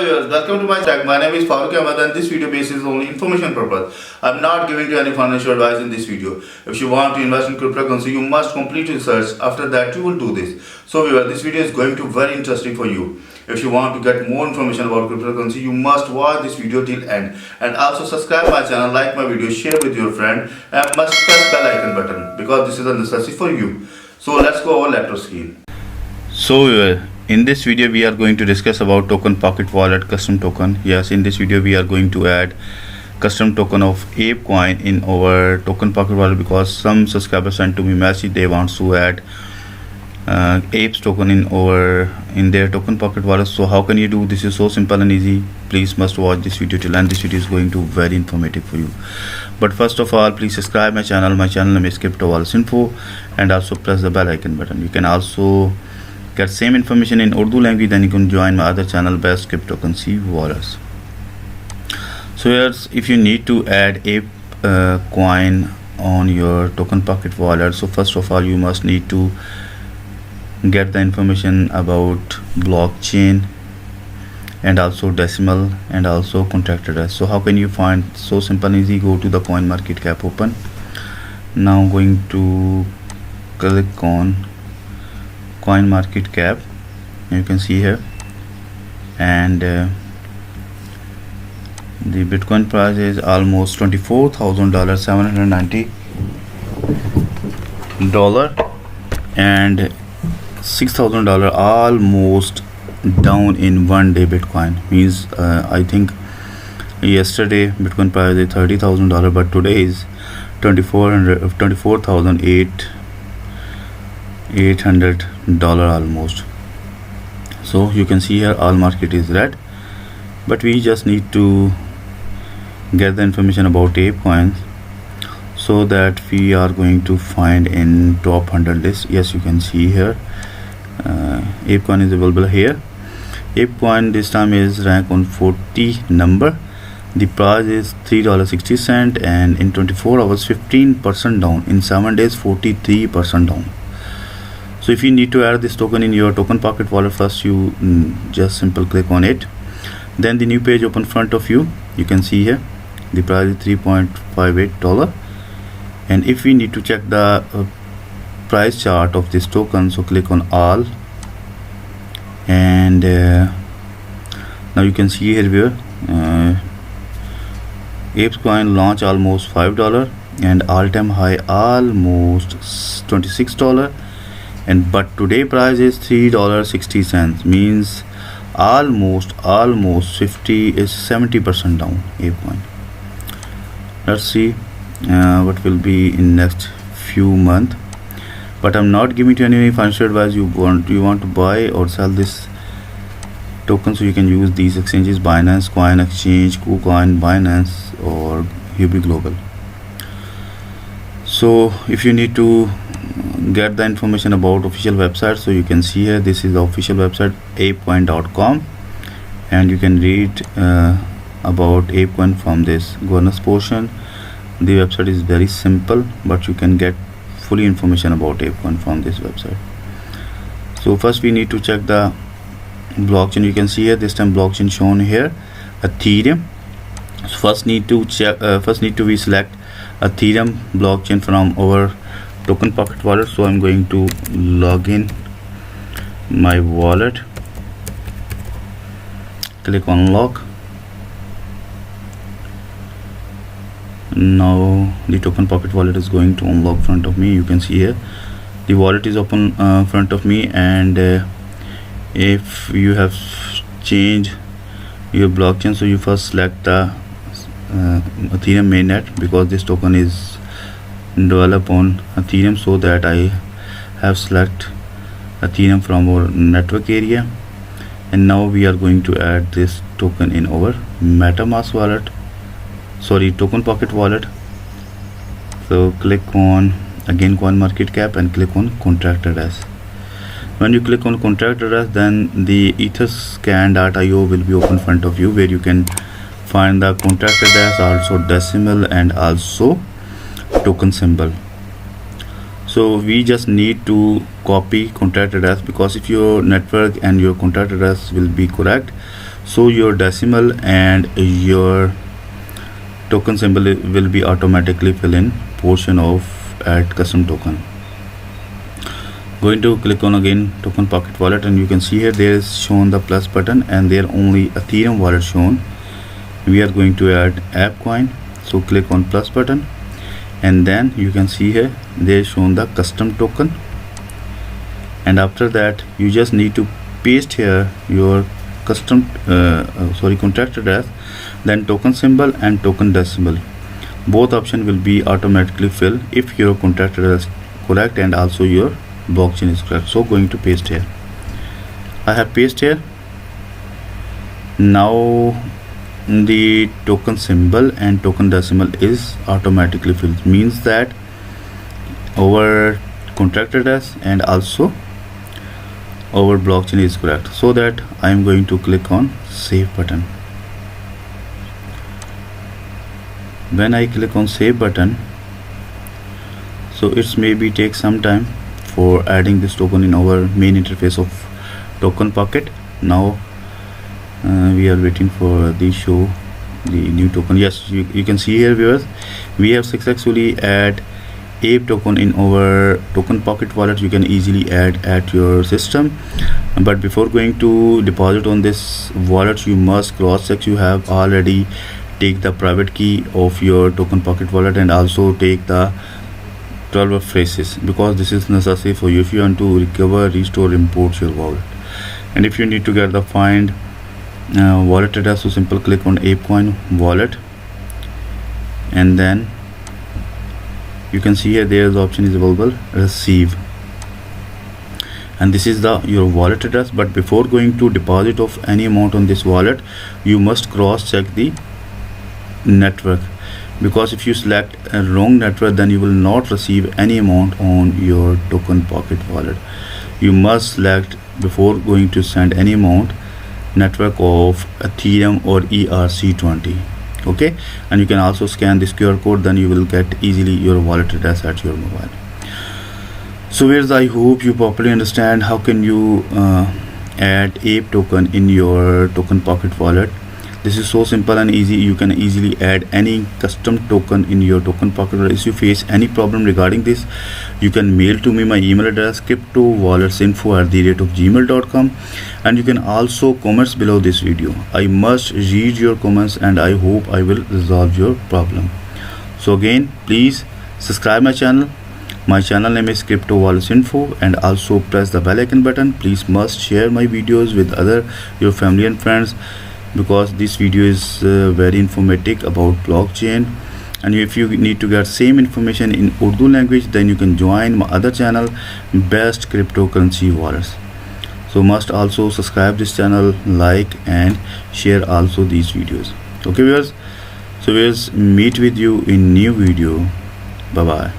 viewers, welcome to my channel. My name is Farooq Ahmed and this video basis only information purpose. I'm not giving you any financial advice in this video. If you want to invest in cryptocurrency, you must complete research. After that, you will do this. So viewers, this video is going to be very interesting for you. If you want to get more information about cryptocurrency, you must watch this video till end. And also subscribe my channel, like my video, share with your friend, and must press bell icon button because this is a necessity for you. So let's go over laptop screen. So in this video we are going to discuss about Tokenpocket wallet custom token. Yes, in this video we are going to add custom token of Apecoin in our Tokenpocket wallet because some subscribers sent to me message they want to add Ape's token in their Tokenpocket wallet. So how can you do this? Is so simple and easy. Please must watch this video till end. This video is going to be very informative for you. But first of all, please subscribe my channel. My channel name is Crypto Wallets Info, and also press the bell icon button. You can also get same information in Urdu language, then you can join my other channel, Best Cryptocurrency Wallets. So here's if you need to add Ape coin on your Tokenpocket wallet. So first of all, you must need to get the information about blockchain and also decimal and also contract address. So how can you find? So simple and easy. Go to the coin market cap open. Now I'm going to click on coin market cap. You can see here, and the Bitcoin price is almost $24,000, $790, and $6,000 almost down in 1 day. Bitcoin means I think yesterday Bitcoin price is $30,000, but today is $24,800 almost. So you can see here all market is red, but we just need to get the information about Ape coins so that we are going to find in top 100 list. Yes, you can see here Ape coin is available here. Ape coin this time is rank on 40 number. The price is $3.60, and in 24 hours 15% down, in 7 days 43% down. So if you need to add this token in your Tokenpocket wallet, first you just simple click on it, then the new page open front of you. You can see here the price is $3.58, and if we need to check the price chart of this token, so click on all, and now you can see here where Ape's coin launch almost $5 and all-time high almost $26, and but today price is $3.60, means almost 70% down Ape coin. Let's see what will be in next few months, but I'm not giving you any financial advice. You want to buy or sell this token, so you can use these exchanges: Binance Coin Exchange, KuCoin, Binance, or Huobi Global. So if you need to get the information about official website, so you can see here this is the official website apecoin.com, and you can read about Apecoin from this governance portion. The website is very simple, but you can get fully information about Apecoin from this website. So first we need to check the blockchain. You can see here this time blockchain shown here, Ethereum. So first need to check we select Ethereum blockchain from our Tokenpocket wallet. So I'm going to log in my wallet, click on lock. Now the Tokenpocket wallet is going to unlock front of me. You can see here the wallet is open front of me, and if you have changed your blockchain, so you first select the Ethereum mainnet, because this token is developed on Ethereum, so that I have select Ethereum from our network area. And now we are going to add this token in our MetaMask wallet, sorry, Tokenpocket wallet. So click on again coin market cap and click on contract address. When you click on contract address, then the etherscan.io will be open front of you, where you can find the contract address, also decimal, and also token symbol. So we just need to copy contract address, because if your network and your contract address will be correct, so your decimal and your token symbol will be automatically fill in portion of add custom token. Going to click on again Tokenpocket wallet, and you can see here there is shown the plus button and there only Ethereum wallet shown. We are going to add Apecoin, so click on plus button, and then you can see here there is shown the custom token, and after that you just need to paste here your custom contract address, then token symbol and token decimal. Both option will be automatically filled if your contract address correct and also your blockchain is correct. So going to paste here. I have paste here. Now the token symbol and token decimal is automatically filled, means that our contract address and also our blockchain is correct. So that I am going to click on save button. When I click on save button, so it's maybe take some time for adding this token in our main interface of Tokenpocket. Now we are waiting for the show the new token. Yes, you can see here viewers, we have successfully add APE token in our Tokenpocket wallet. You can easily add at your system, but before going to deposit on this wallet, you must cross check you have already take the private key of your Tokenpocket wallet and also take the 12 phrases, because this is necessary for you if you want to recover, restore, import your wallet. And if you need to get the find wallet address, so simple click on Apecoin wallet, and then you can see here there is option is available receive, and this is the your wallet address. But before going to deposit of any amount on this wallet, you must cross check the network, because if you select a wrong network, then you will not receive any amount on your Tokenpocket wallet. You must select before going to send any amount network of Ethereum or ERC20. Okay, and you can also scan this QR code, then you will get easily your wallet address at your mobile. So here's, I hope you properly understand how can you add APE token in your Tokenpocket wallet. This is so simple and easy. You can easily add any custom token in your Tokenpocket. If you face any problem regarding this, you can mail to me. My email address cryptowalletsinfo@gmail.com, and you can also comment below this video. I must read your comments and I hope I will resolve your problem. So again, please subscribe my channel. My channel name is cryptowalletsinfo, and also press the bell icon button. Please must share my videos with your family and friends, because this video is very informative about blockchain. And if you need to get same information in Urdu language, then you can join my other channel, Best Cryptocurrency Wallets. So must also subscribe this channel, like and share also these videos. Okay viewers, so viewers, meet with you in new video. Bye bye.